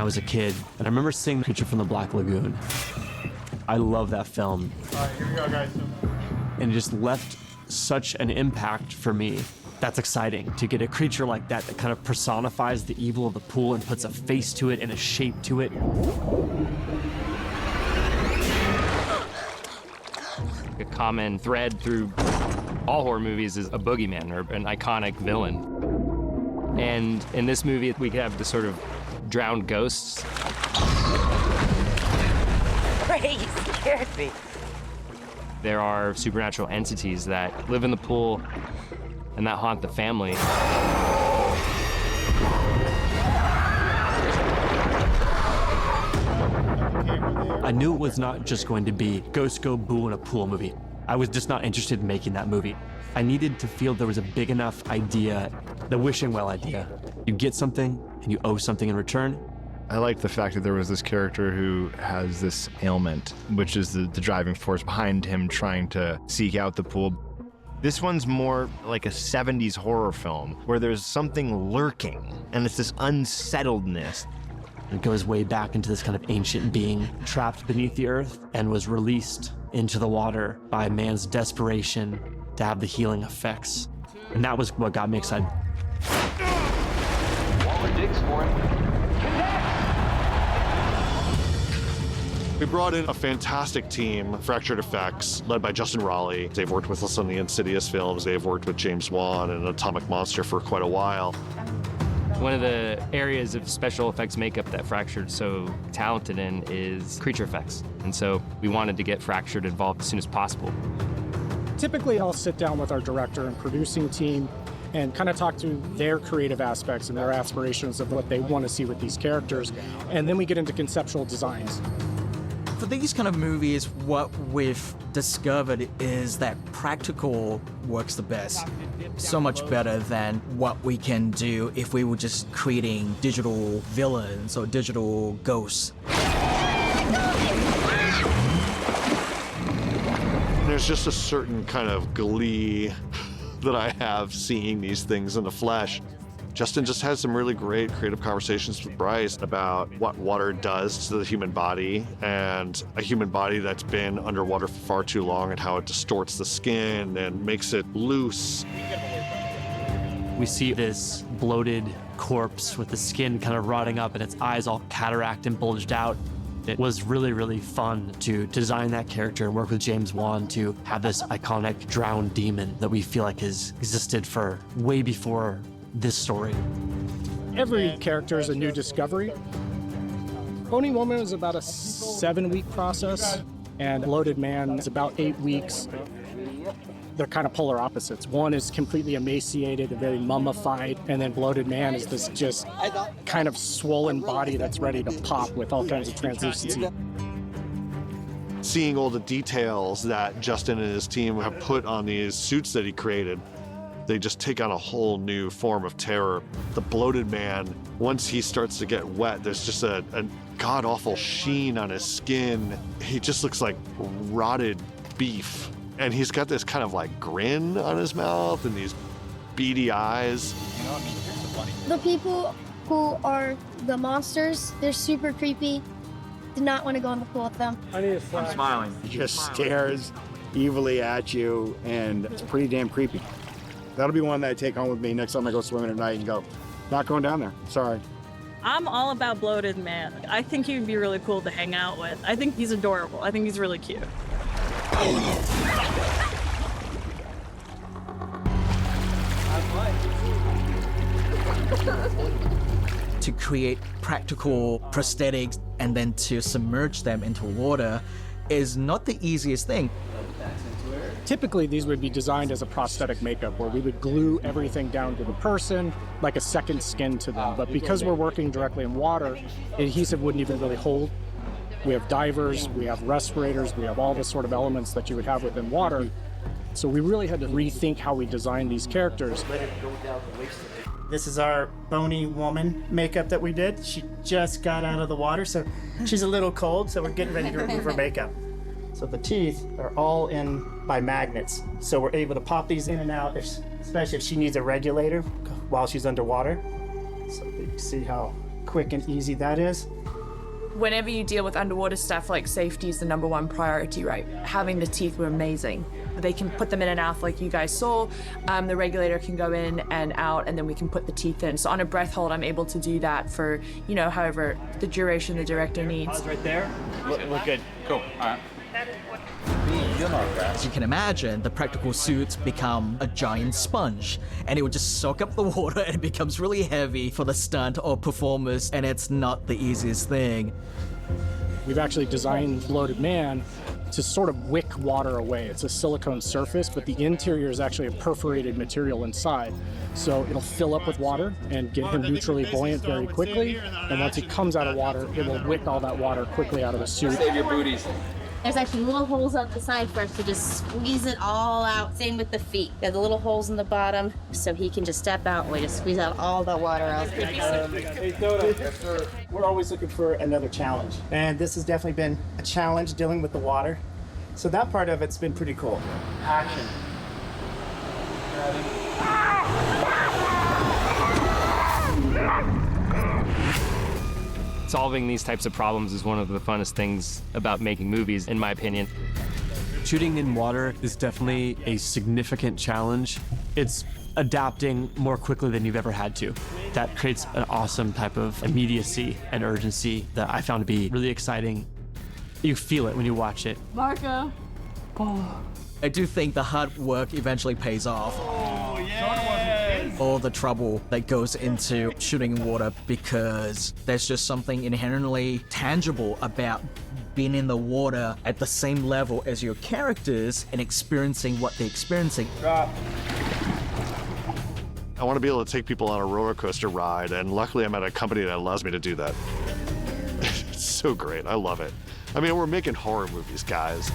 was a kid, and I remember seeing Creature from the Black Lagoon. I love that film. All right, here we go, guys. And it just left such an impact for me. That's exciting, to get a creature like that that kind of personifies the evil of the pool and puts a face to it and a shape to it. A common thread through all horror movies is a boogeyman or an iconic villain. And in this movie, we could have the sort of drowned ghosts. He scared me. There are supernatural entities that live in the pool and that haunt the family. I knew it was not just going to be Ghosts Go Boo in a pool movie. I was just not interested in making that movie. I needed to feel there was a big enough idea, the wishing well idea. You get something and you owe something in return. I liked the fact that there was this character who has this ailment, which is the driving force behind him trying to seek out the pool. This one's more like a 70s horror film where there's something lurking, and it's this unsettledness. It goes way back into this kind of ancient being trapped beneath the earth and was released into the water by man's desperation to have the healing effects. And that was what got me excited. Waller digs for him. We brought in a fantastic team, Fractured Effects, led by Justin Raleigh. They've worked with us on the Insidious films. They've worked with James Wan and Atomic Monster for quite a while. One of the areas of special effects makeup that Fractured's so talented in is creature effects. And so we wanted to get Fractured involved as soon as possible. Typically, I'll sit down with our director and producing team and kind of talk through their creative aspects and their aspirations of what they want to see with these characters. And then we get into conceptual designs. For these kind of movies, what we've discovered is that practical works the best. So much better than what we can do if we were just creating digital villains or digital ghosts. There's just a certain kind of glee that I have seeing these things in the flesh. Justin just had some really great creative conversations with Bryce about what water does to the human body, and a human body that's been underwater for far too long, and how it distorts the skin and makes it loose. We see this bloated corpse with the skin kind of rotting up and its eyes all cataract and bulged out. It was really, really fun to design that character and work with James Wan to have this iconic drowned demon that we feel like has existed for way before this story. Every character is a new discovery. Bony Woman is about a 7-week process, and Bloated Man is about 8 weeks. They're kind of polar opposites. One is completely emaciated and very mummified, and then Bloated Man is this just kind of swollen body that's ready to pop with all kinds of translucency. Seeing all the details that Justin and his team have put on these suits that he created, they just take on a whole new form of terror. The Bloated Man, once he starts to get wet, there's just a god-awful sheen on his skin. He just looks like rotted beef. And he's got this kind of like grin on his mouth and these beady eyes. The people who are the monsters, they're super creepy. Did not want to go in the pool with them. I'm smiling. He just stares evilly at you, and it's pretty damn creepy. That'll be one that I take home with me next time I go swimming at night and go, not going down there, sorry. I'm all about Bloated Man. I think he would be really cool to hang out with. I think he's adorable. I think he's really cute. To create practical prosthetics and then to submerge them into water is not the easiest thing. Typically, these would be designed as a prosthetic makeup where we would glue everything down to the person, like a second skin to them. But because we're working directly in water, adhesive wouldn't even really hold. We have divers, we have respirators, we have all the sort of elements that you would have within water. So we really had to rethink how we design these characters. This is our Bony Woman makeup that we did. She just got out of the water, so she's a little cold, so we're getting ready to remove her makeup. So the teeth are all in by magnets. So we're able to pop these in and out, especially if she needs a regulator while she's underwater. So you can see how quick and easy that is. Whenever you deal with underwater stuff, like safety is the #1 priority, right? Having the teeth were amazing. They can put them in and out like you guys saw. The regulator can go in and out, and then we can put the teeth in. So on a breath hold, I'm able to do that for, however the duration the director needs. Right there. Look good. Cool. All right. As you can imagine, the practical suits become a giant sponge, and it would just soak up the water, and it becomes really heavy for the stunt or performers, and it's not the easiest thing. We've actually designed Bloated Man to sort of wick water away. It's a silicone surface, but the interior is actually a perforated material inside. So it'll fill up with water and get him neutrally buoyant very quickly. And once he comes out of water, it will wick all that water quickly out of the suit. Save your booties. There's actually little holes on the side for us to just squeeze it all out. Same with the feet. There's the little holes in the bottom, so he can just step out and we just squeeze out all the water out. We're always looking for another challenge. And this has definitely been a challenge dealing with the water. So that part of it's been pretty cool. Action. Solving these types of problems is one of the funnest things about making movies, in my opinion. Shooting in water is definitely a significant challenge. It's adapting more quickly than you've ever had to. That creates an awesome type of immediacy and urgency that I found to be really exciting. You feel it when you watch it. Marco. I do think the hard work eventually pays off. All the trouble that goes into shooting in water, because there's just something inherently tangible about being in the water at the same level as your characters and experiencing what they're experiencing. I want to be able to take people on a roller coaster ride, and luckily I'm at a company that allows me to do that. It's so great. I love it. I mean, we're making horror movies, guys.